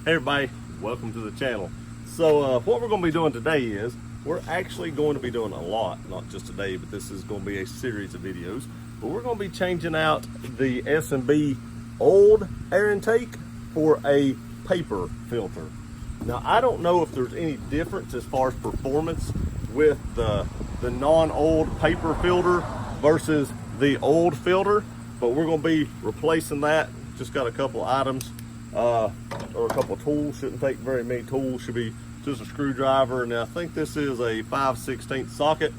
Hey everybody, welcome to the channel. So what we're going to be doing today is we're actually going to be doing a lot, not just today, but this is going to be a series of videos. But we're going to be changing out the S&B old air intake for a paper filter. Now I don't know if there's any difference as far as performance with the non-old paper filter versus the old filter, but we're going to be replacing that. Just got a couple items or a couple of tools. Shouldn't take very many tools, should be just a screwdriver, and I think this is a 5/16 socket.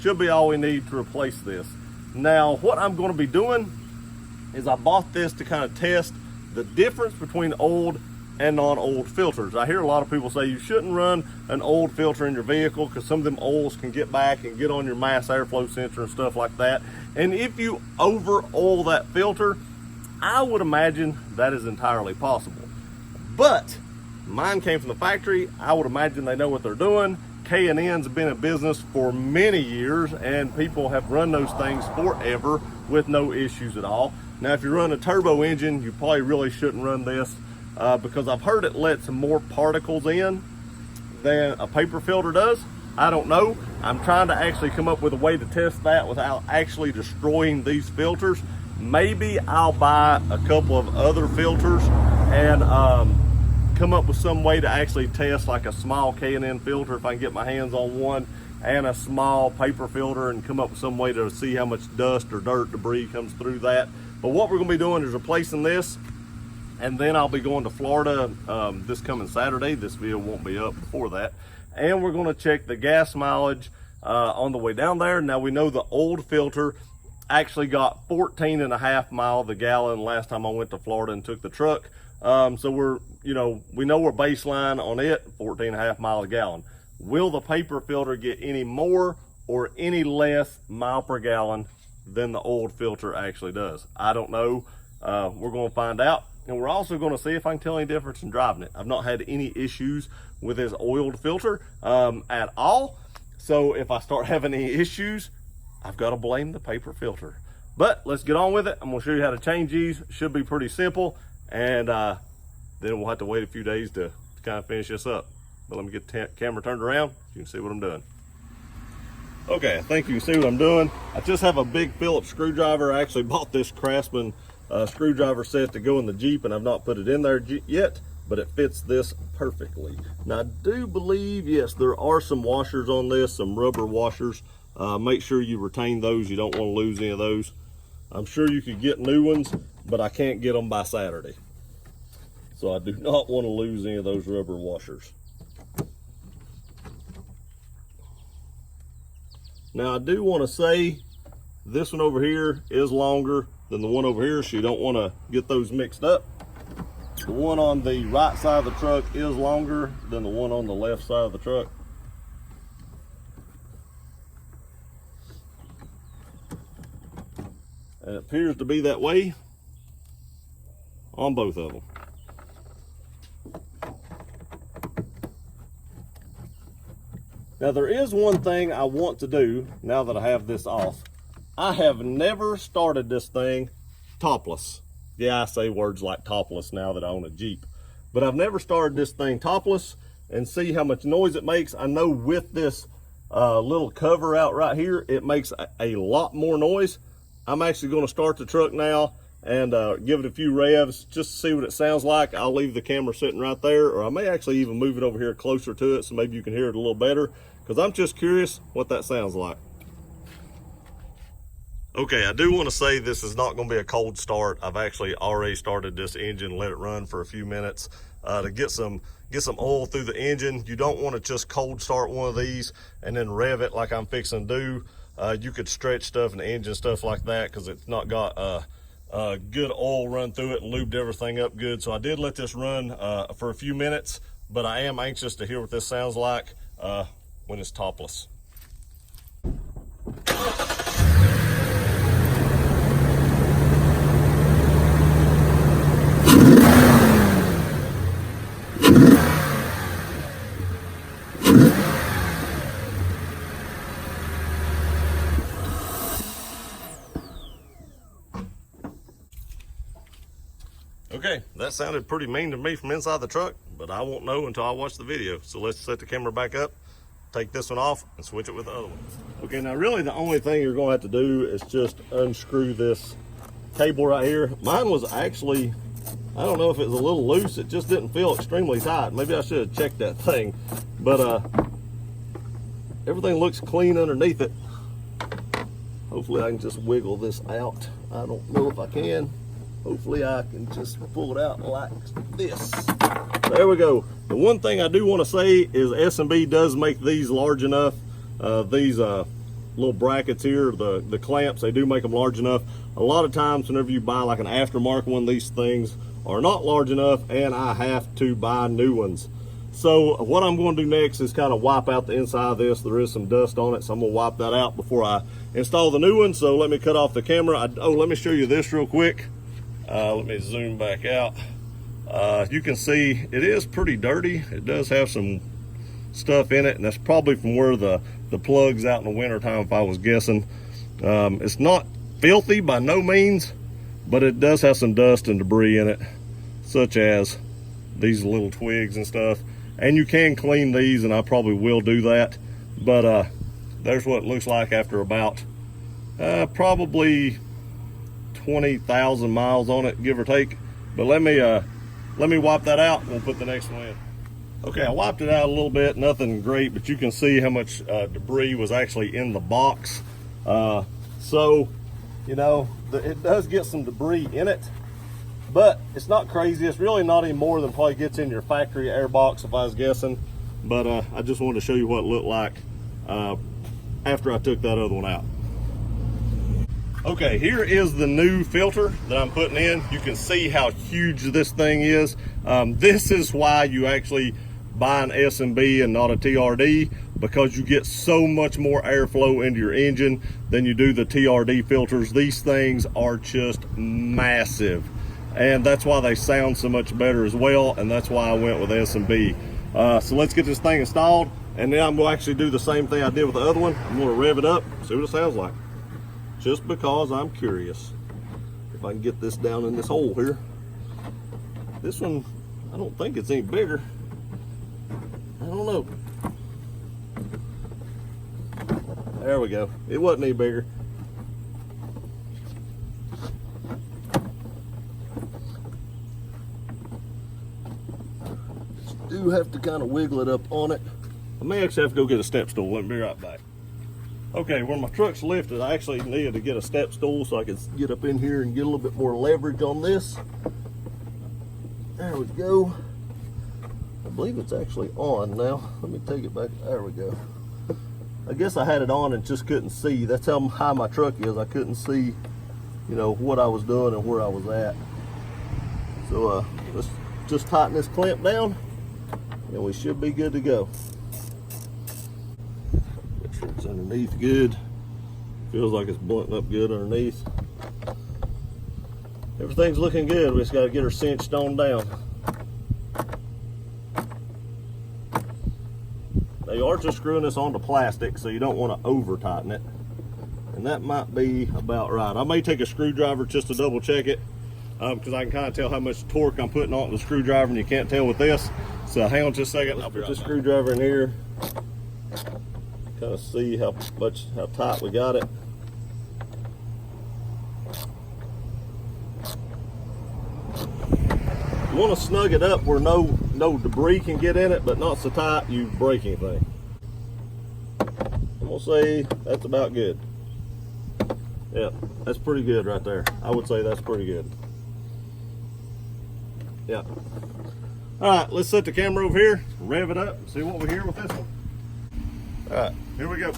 Should be all we need to replace this. Now what I'm going to be doing is I bought this to kind of test the difference between old and non-old filters. I hear a lot of people say you shouldn't run an old filter in your vehicle because some of them oils can get back and get on your mass airflow sensor and stuff like that. And if you over oil that filter, I would imagine that is entirely possible. But mine came from the factory. I would imagine they know what they're doing. K&N's been in business for many years and people have run those things forever with no issues at all. Now if you run a turbo engine, you probably really shouldn't run this because I've heard it lets more particles in than a paper filter does. I don't know. I'm trying to actually come up with a way to test that without actually destroying these filters. Maybe I'll buy a couple of other filters and come up with some way to actually test like a small K&N filter if I can get my hands on one, and a small paper filter, and come up with some way to see how much dust or dirt, debris comes through that. But what we're going to be doing is replacing this, and then I'll be going to Florida this coming Saturday. This video won't be up before that. And we're going to check the gas mileage on the way down there. Now we know the old filter actually got 14.5 miles a gallon last time I went to Florida and took the truck. So we know we're baseline on it, 14.5 miles a gallon. Will the paper filter get any more or any less mile per gallon than the old filter actually does? I don't know. We're going to find out. And we're also going to see if I can tell any difference in driving it. I've not had any issues with this oiled filter at all. So if I start having any issues, I've got to blame the paper filter. But let's get on with it. I'm going to show you how to change these. Should be pretty simple. And then we'll have to wait a few days to kind of finish this up. But let me get the camera turned around so you can see what I'm doing. Okay, I think you can see what I'm doing. I just have a big Phillips screwdriver. I actually bought this Craftsman screwdriver set to go in the Jeep, and I've not put it in there yet, but it fits this perfectly. Now I do believe, yes, there are some washers on this, some rubber washers. Make sure you retain those. You don't want to lose any of those. I'm sure you could get new ones, but I can't get them by Saturday. So I do not want to lose any of those rubber washers. Now I do want to say this one over here is longer than the one over here, so you don't want to get those mixed up. The one on the right side of the truck is longer than the one on the left side of the truck. And it appears to be that way on both of them. Now there is one thing I want to do now that I have this off. I have never started this thing topless. Yeah, I say words like topless now that I own a Jeep. But I've never started this thing topless and see how much noise it makes. I know with this little cover out right here, it makes a lot more noise. I'm actually going to start the truck now and give it a few revs just to see what it sounds like. I'll leave the camera sitting right there, or I may actually even move it over here closer to it so maybe you can hear it a little better, because I'm just curious what that sounds like. Okay, I do want to say this is not going to be a cold start. I've actually already started this engine, let it run for a few minutes to get some oil through the engine. You don't want to just cold start one of these and then rev it like I'm fixing to do. You could stretch stuff in the engine, stuff like that, because it's not got good oil run through it and lubed everything up good. So I did let this run for a few minutes, but I am anxious to hear what this sounds like when it's topless. Okay, that sounded pretty mean to me from inside the truck, but I won't know until I watch the video. So let's set the camera back up, take this one off, and switch it with the other one. Okay, now really the only thing you're gonna have to do is just unscrew this cable right here. Mine was actually, I don't know if it was a little loose, it just didn't feel extremely tight. Maybe I should have checked that thing, but everything looks clean underneath it. Hopefully I can just wiggle this out. I don't know if I can. Hopefully I can just pull it out like this. There we go. The one thing I do want to say is S&B does make these large enough. These little brackets here, the clamps, they do make them large enough. A lot of times whenever you buy like an aftermarket one, these things are not large enough and I have to buy new ones. So what I'm going to do next is kind of wipe out the inside of this. There is some dust on it, so I'm going to wipe that out before I install the new one. So let me cut off the camera. Let me show you this real quick. Let me zoom back out. You can see it is pretty dirty. It does have some stuff in it, and that's probably from where the plug's out in the winter time, if I was guessing. It's not filthy by no means, but it does have some dust and debris in it, such as these little twigs and stuff. And you can clean these, and I probably will do that. But there's what it looks like after about probably 20,000 miles on it, give or take. But let me wipe that out and we'll put the next one in. Okay, I wiped it out a little bit, nothing great, but you can see how much debris was actually in the box. So, you know, it does get some debris in it, but it's not crazy. It's really not any more than probably gets in your factory airbox, if I was guessing. But I just wanted to show you what it looked like after I took that other one out. Okay, here is the new filter that I'm putting in. You can see how huge this thing is. This is why you actually buy an S&B and not a TRD, because you get so much more airflow into your engine than you do the TRD filters. These things are just massive, and that's why they sound so much better as well, and that's why I went with S&B. So let's get this thing installed, and then I'm going to actually do the same thing I did with the other one. I'm going to rev it up, see what it sounds like, just because I'm curious. If I can get this down in this hole here. This one, I don't think it's any bigger. I don't know. There we go. It wasn't any bigger. Just do have to kind of wiggle it up on it. I may actually have to go get a step stool. Let me be right back. Okay, when my truck's lifted, I actually needed to get a step stool so I could get up in here and get a little bit more leverage on this. There we go. I believe it's actually on now. Let me take it back. There we go. I guess I had it on and just couldn't see. That's how high my truck is. I couldn't see, you know, what I was doing and where I was at. So let's just tighten this clamp down and we should be good to go. Make sure it's underneath good. Feels like it's blunting up good underneath. Everything's looking good. We just got to get her cinched on down. Now you are just screwing this onto plastic, so you don't want to over tighten it. And that might be about right. I may take a screwdriver just to double check it, because I can kind of tell how much torque I'm putting on the screwdriver, and you can't tell with this. So hang on just a second. I'll put this screwdriver in here. Kind of see how tight we got it. You want to snug it up where no debris can get in it, but not so tight you break anything. I'm gonna say that's about good. Yeah, that's pretty good right there. I would say that's pretty good. Yeah. All right, let's set the camera over here, rev it up, and see what we hear with this one. All right, here we go.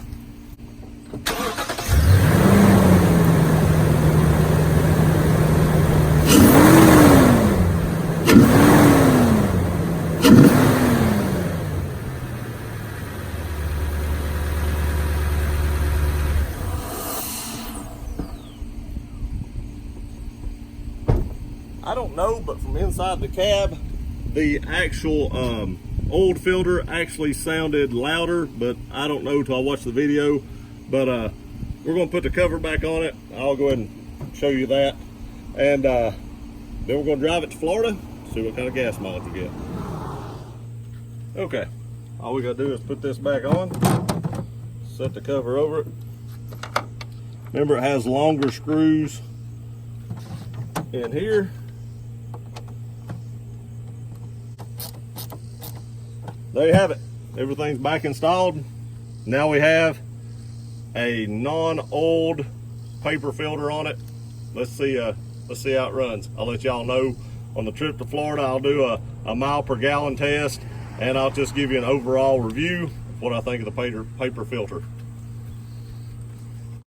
I don't know, but from inside the cab, the actual old filter actually sounded louder, but I don't know till I watch the video. But we're gonna put the cover back on it. I'll go ahead and show you that. And then we're gonna drive it to Florida, see what kind of gas mileage we get. Okay, all we gotta do is put this back on, set the cover over it. Remember, it has longer screws in here. There you have it. Everything's back installed. Now we have a non-oiled paper filter on it. Let's see how it runs. I'll let y'all know on the trip to Florida. I'll do a mile per gallon test, and I'll just give you an overall review of what I think of the paper filter.